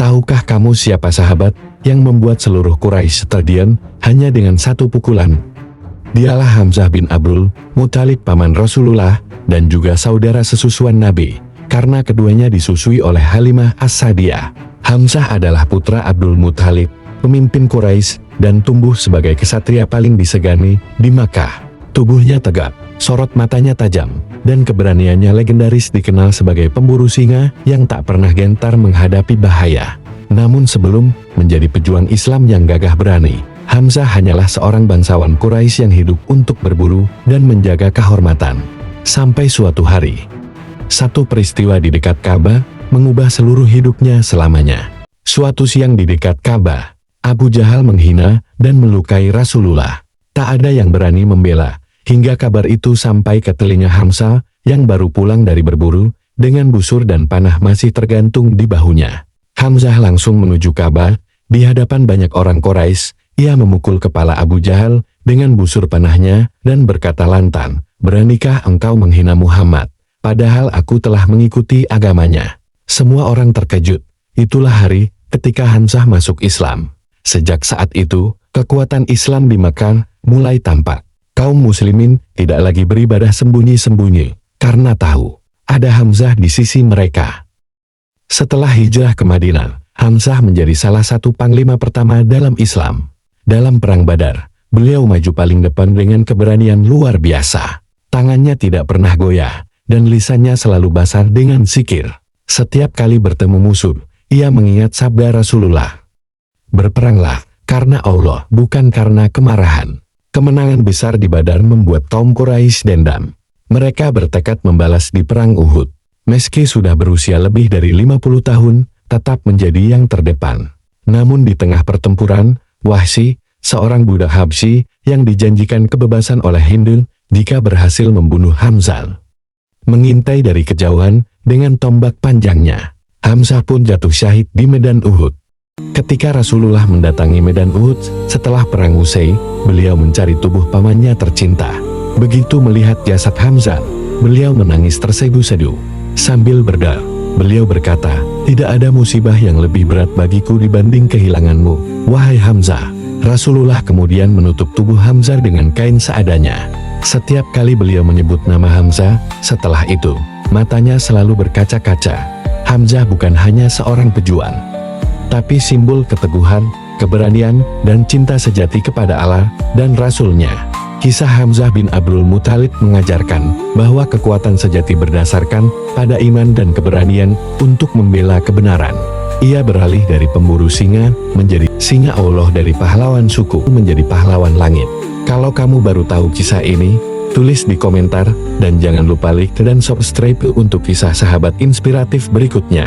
Tahukah kamu siapa sahabat yang membuat seluruh Quraisy terdiam hanya dengan satu pukulan? Dialah Hamzah bin Abdul Muthalib, paman Rasulullah dan juga saudara sesusuan Nabi, karena keduanya disusui oleh Halimah As-Sa'diyah. Hamzah adalah putra Abdul Muthalib, pemimpin Quraisy, dan tumbuh sebagai kesatria paling disegani di Makkah. Tubuhnya tegap, sorot matanya tajam, dan keberaniannya legendaris, dikenal sebagai pemburu singa yang tak pernah gentar menghadapi bahaya. Namun sebelum menjadi pejuang Islam yang gagah berani, Hamzah hanyalah seorang bangsawan Quraisy yang hidup untuk berburu dan menjaga kehormatan. Sampai suatu hari, satu peristiwa di dekat Ka'bah mengubah seluruh hidupnya selamanya. Suatu siang di dekat Ka'bah, Abu Jahal menghina dan melukai Rasulullah. Tak ada yang berani membela, hingga kabar itu sampai ke telinga Hamzah yang baru pulang dari berburu, dengan busur dan panah masih tergantung di bahunya. Hamzah langsung menuju Ka'bah. Di hadapan banyak orang Quraisy, ia memukul kepala Abu Jahal dengan busur panahnya dan berkata lantang, "Beranikah engkau menghina Muhammad, padahal aku telah mengikuti agamanya?" Semua orang terkejut. Itulah hari ketika Hamzah masuk Islam. Sejak saat itu, kekuatan Islam di Makkah mulai tampak. Kaum muslimin tidak lagi beribadah sembunyi-sembunyi, karena tahu ada Hamzah di sisi mereka. Setelah hijrah ke Madinah, Hamzah menjadi salah satu panglima pertama dalam Islam. Dalam Perang Badar, beliau maju paling depan dengan keberanian luar biasa. Tangannya tidak pernah goyah, dan lisannya selalu basah dengan zikir. Setiap kali bertemu musuh, ia mengingat sabda Rasulullah, "Berperanglah karena Allah, bukan karena kemarahan." Kemenangan besar di Badar membuat kaum Quraisy dendam. Mereka bertekad membalas di Perang Uhud. Meski sudah berusia lebih dari 50 tahun, tetap menjadi yang terdepan. Namun di tengah pertempuran, Wahsy, seorang budak Habsyi yang dijanjikan kebebasan oleh Hindu jika berhasil membunuh Hamzah, mengintai dari kejauhan dengan tombak panjangnya. Hamzah pun jatuh syahid di medan Uhud. Ketika Rasulullah mendatangi medan Uhud setelah perang usai, beliau mencari tubuh pamannya tercinta. Begitu melihat jasad Hamzah, beliau menangis terseduh-seduh. Sambil berdoa, beliau berkata, "Tidak ada musibah yang lebih berat bagiku dibanding kehilanganmu, wahai Hamzah." Rasulullah kemudian menutup tubuh Hamzah dengan kain seadanya. Setiap kali beliau menyebut nama Hamzah, setelah itu, matanya selalu berkaca-kaca. Hamzah bukan hanya seorang pejuang, tapi simbol keteguhan, keberanian, dan cinta sejati kepada Allah dan Rasul-Nya. Kisah Hamzah bin Abdul Muthalib mengajarkan bahwa kekuatan sejati berdasarkan pada iman dan keberanian untuk membela kebenaran. Ia beralih dari pemburu singa menjadi singa Allah, dari pahlawan suku menjadi pahlawan langit. Kalau kamu baru tahu kisah ini, tulis di komentar, dan jangan lupa like dan subscribe untuk kisah sahabat inspiratif berikutnya.